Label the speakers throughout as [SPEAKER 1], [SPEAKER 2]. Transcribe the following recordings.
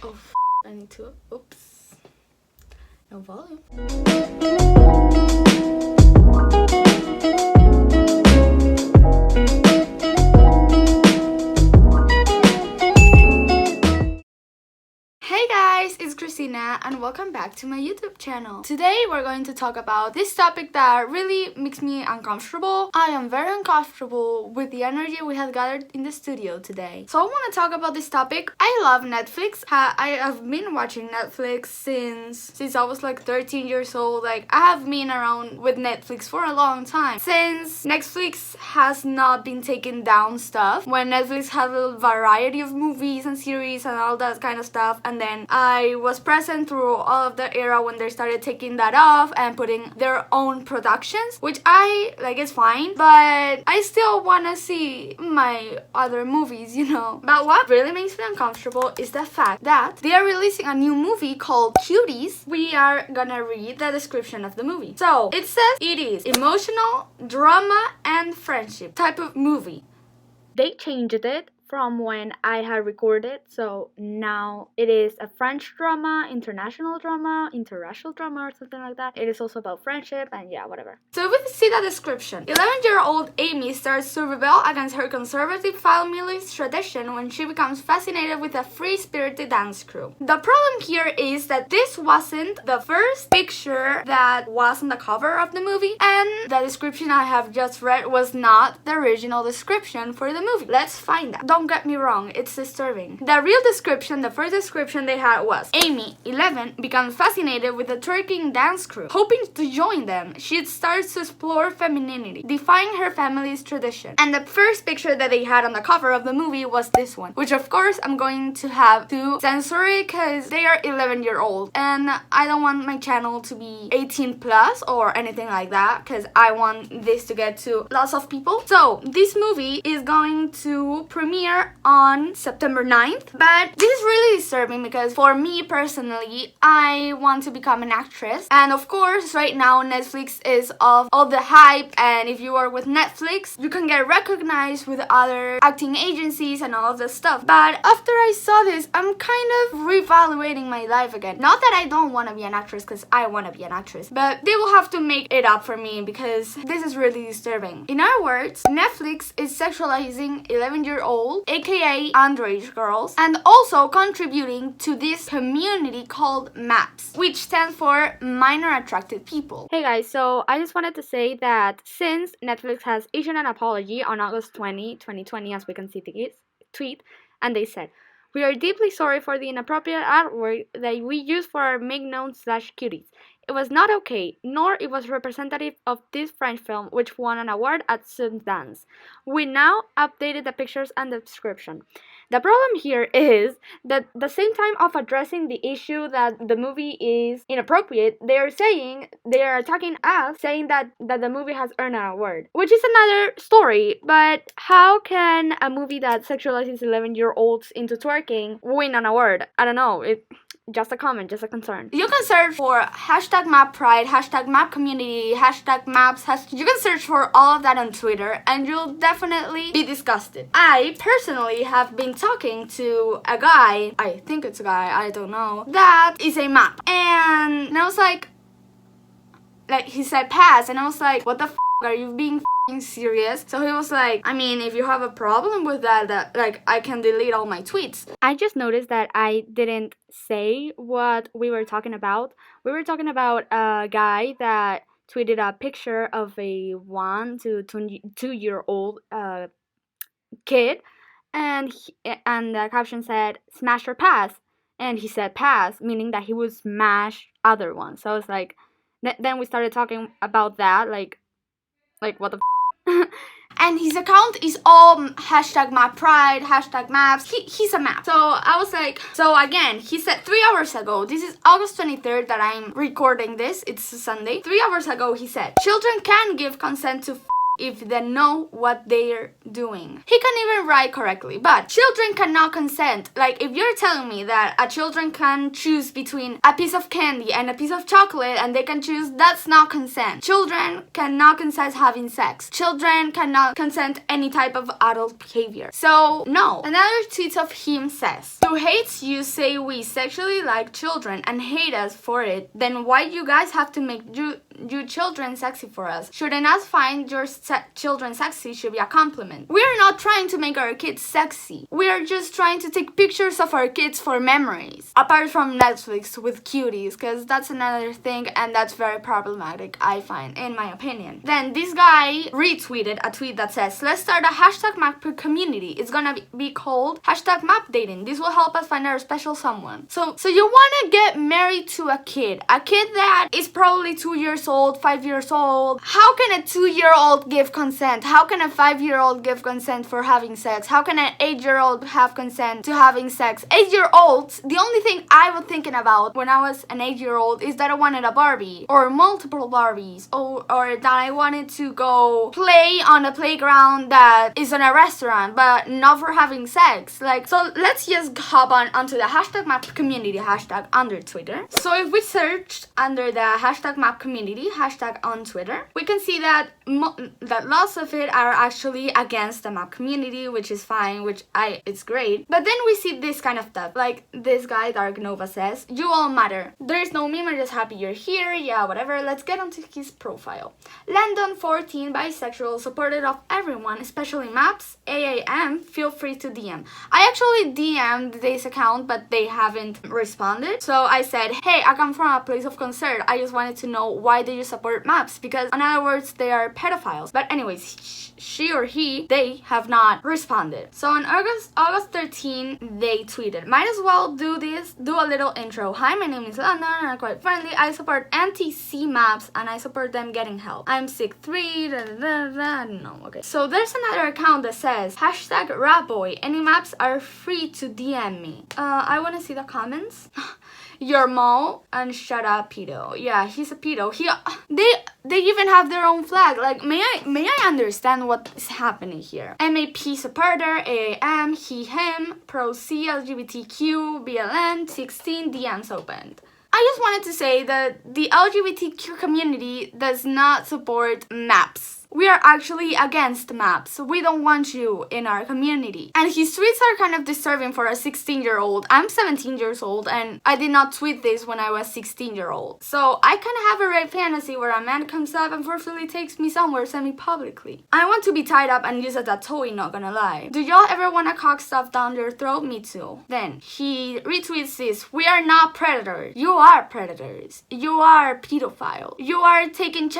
[SPEAKER 1] Oh, I need to. Oops. No volume. Hey guys, it's Cristina and welcome back to my YouTube channel. Today we're going to talk about this topic that really makes me uncomfortable. I am very uncomfortable with the energy we have gathered in the studio today. So I want to talk about this topic. I love Netflix. I have been watching Netflix since I was like 13 years old. Like I have been around with Netflix for a long time. Since Netflix has not been taking down stuff, when Netflix had a variety of movies and series and all that kind of stuff, and then I was present through all of the era when they started taking that off and putting their own productions, which I like is fine, but I still want to see my other movies, you know. But what really makes me uncomfortable is the fact that they are releasing a new movie called Cuties. We are gonna read the description of the movie. So it says it is emotional, drama, and friendship type of movie. They changed it from when I had recorded, so now it is a French drama, international drama, interracial drama, or something like that. It is also about friendship and yeah, whatever. So we see the description. 11-year-old Amy starts to rebel against her conservative family's tradition when she becomes fascinated with a free-spirited dance crew. The problem here is that this wasn't the first picture that was on the cover of the movie, and the description I have just read was not the original description for the movie. Let's find that. Don't get me wrong, it's disturbing. The real description, the first description they had was Amy, 11, becomes fascinated with the twerking dance crew. Hoping to join them, she starts to explore femininity, defying her family's tradition. And the first picture that they had on the cover of the movie was this one, which of course I'm going to have to censor it because they are 11-year-old and I don't want my channel to be 18 plus or anything like that because I want this to get to lots of people. So this movie is going to premiere on September 9th, but this is really disturbing because for me personally, I want to become an actress, and of course right now Netflix is of all the hype, and if you are with Netflix you can get recognized with other acting agencies and all of this stuff. But after I saw this, I'm kind of reevaluating my life again. Not that I don't want to be an actress, because I want to be an actress, but they will have to make it up for me because this is really disturbing. In other words, Netflix is sexualizing 11-year-old, aka underage girls, and also contributing to this community called MAPS, which stands for Minor Attracted People. Hey guys, so I just wanted to say that since Netflix has issued an apology on August 20, 2020, as we can see the tweet, and they said, "We are deeply sorry for the inappropriate artwork that we used for our make-known/cuties. It was not okay, nor it was representative of this French film, which won an award at Sundance. We now updated the pictures and the description." The problem here is that the same time of addressing the issue that the movie is inappropriate, they are attacking us, saying that the movie has earned an award, which is another story. But how can a movie that sexualizes 11-year-olds into twerking win an award? I don't know. Just a comment, just a concern. You can search for hashtag map pride, hashtag map community, hashtag maps, you can search for all of that on Twitter and you'll definitely be disgusted. I personally have been talking to a guy, I think it's a guy, I don't know, that is a map. And I was like he said pass, and I was like, what the f***, are you being serious? So he was like, I mean, if you have a problem with that like I can delete all my tweets. I just noticed that I didn't say what we were talking about. We were talking about a guy that tweeted a picture of a 1 to 2-year-old kid, and the caption said smash or pass, and he said pass, meaning that he would smash other ones. So I was like, then we started talking about that, like what the and his account is all hashtag map pride, hashtag maps. He's a map. So I was like, so again, he said 3 hours ago, this is August 23rd that I'm recording this, it's a Sunday. 3 hours ago he said, children can give consent to if they know what they're doing. He can even write correctly, but children cannot consent. Like, if you're telling me that a children can choose between a piece of candy and a piece of chocolate and they can choose, that's not consent. Children cannot consent having sex. Children cannot consent any type of adult behavior. So, no. Another tweet of him says, "Who hates you say we sexually like children and hate us for it, then why you guys have to make you children sexy for us? Shouldn't us find your children sexy should be a compliment. We're not trying to make our kids sexy. We are just trying to take pictures of our kids for memories. Apart from Netflix with cuties, because that's another thing and that's very problematic, I find, in my opinion." Then this guy retweeted a tweet that says, "Let's start a hashtag map community. It's gonna be called hashtag map dating. This will help us find our special someone." So you wanna get married to a kid that is probably 2 years old, 5 years old. How can a 2-year-old give consent? How can a 5-year-old give consent for having sex? How can an 8-year-old have consent to having sex? 8-year-olds, the only thing I was thinking about when I was an 8-year-old is that I wanted a Barbie or multiple Barbies, or that I wanted to go play on a playground that is in a restaurant, but not for having sex. Like, so let's just hop onto the hashtag map community hashtag under Twitter. So if we searched under the hashtag map community hashtag on Twitter, we can see that that lots of it are actually against the map community, which is fine, it's great. But then we see this kind of stuff, like this guy Dark Nova says, "You all matter. There is no meme, I'm just happy you're here. Yeah, whatever." Let's get onto his profile. Landon 14, bisexual, supportive of everyone, especially maps. AAM, feel free to DM. I actually DM'd this account, but they haven't responded. So I said, "Hey, I come from a place of concern. I just wanted to know, why do you support maps? Because in other words, they are pedophiles." But anyways, she or he, they have not responded. So on August 13, they tweeted, "Might as well do a little intro. Hi, my name is Landon and I'm quite friendly. I support anti-C maps and I support them getting help. I'm 6'3", no, okay." So there's another account that says, hashtag rapboy, any maps are free to DM me. I want to see the comments. "Your Mo and shut up, pedo." Yeah, he's a pedo. They even have their own flag. Like, may I understand what is happening here? MAP supporter, AAM, he, him, pro C, LGBTQ, BLN, 16, DMs opened. I just wanted to say that the LGBTQ community does not support maps. We are actually against maps. We don't want you in our community. And his tweets are kind of disturbing for a 16-year-old. I'm 17 years old and I did not tweet this when I was 16-year-old. So I kind of have a rape fantasy where a man comes up and forcefully takes me somewhere semi-publicly. I want to be tied up and used as a toy, not gonna lie. Do y'all ever want a cock stuffed down your throat? Me too. Then he retweets this, "We are not predators. You are predators. You are pedophile. You are taking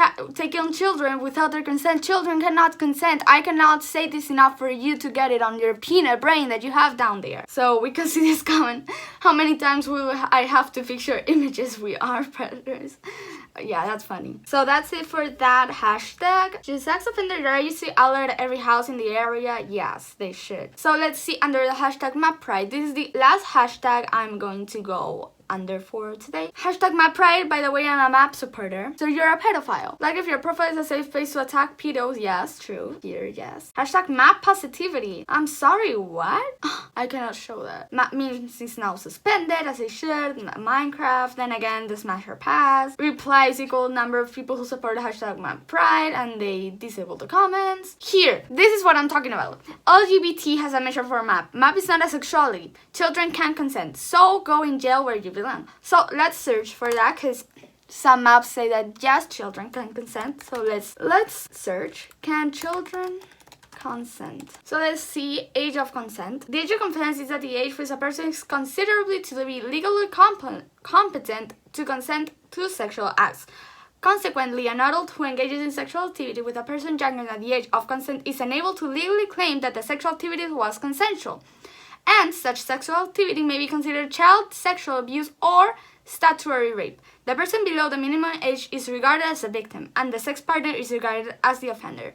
[SPEAKER 1] children without their consent. Children cannot consent. I cannot say this enough for you to get it on your peanut brain that you have down there." So we can see this comment. How many times will I have to fix your images? We are predators. Yeah, that's funny. So that's it for that hashtag. Should sex offenders are usually allowed at every house in the area? Yes, they should. So let's see under the hashtag map pride. This is the last hashtag I'm going to go under for today. Hashtag map pride. By the way, I'm a map supporter. So you're a pedophile. Like, if your profile is a safe place to attack pedos, yes, true. Here, yes. Hashtag map positivity. I'm sorry, what? I cannot show that. Map memes is now suspended, as it should. Minecraft. Then again, the smasher pass. Replies equal number of people who support the hashtag map pride, and they disable the comments. Here, this is what I'm talking about. LGBT has a measure for map. Map is not a sexuality. Children can't consent. So go in jail where you belong. So let's search for that, because some maps say that yes, children can consent. So let's search, can children consent? So let's see, age of consent. The age of consent is at the age which a person is considerably to be legally competent to consent to sexual acts. Consequently, an adult who engages in sexual activity with a person younger than the age of consent is unable to legally claim that the sexual activity was consensual, and such sexual activity may be considered child sexual abuse or statutory rape. The person below the minimum age is regarded as a victim, and the sex partner is regarded as the offender,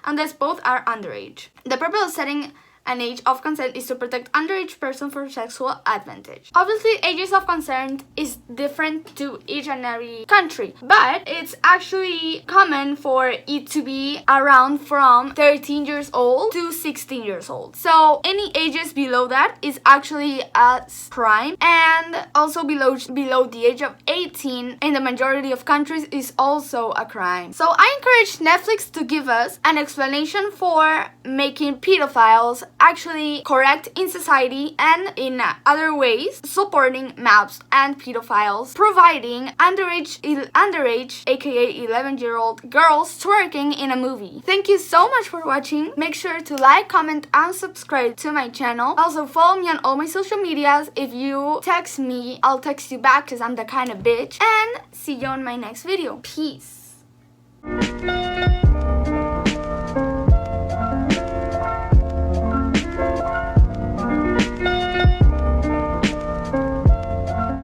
[SPEAKER 1] unless both are underage. The purpose of setting an age of consent is to protect underage person for sexual advantage. Obviously, ages of consent is different to each and every country, but it's actually common for it to be around from 13 years old to 16 years old. So any ages below that is actually a crime, and also below the age of 18 in the majority of countries is also a crime. So I encourage Netflix to give us an explanation for making pedophiles actually correct in society and in other ways, supporting MAPS and pedophiles, providing underage aka 11-year-old girls twerking in a movie. Thank you so much for watching. Make sure to like, comment, and subscribe to my channel. Also follow me on all my social medias. If you text me, I'll text you back because I'm the kind of bitch. And see you on my next video. Peace.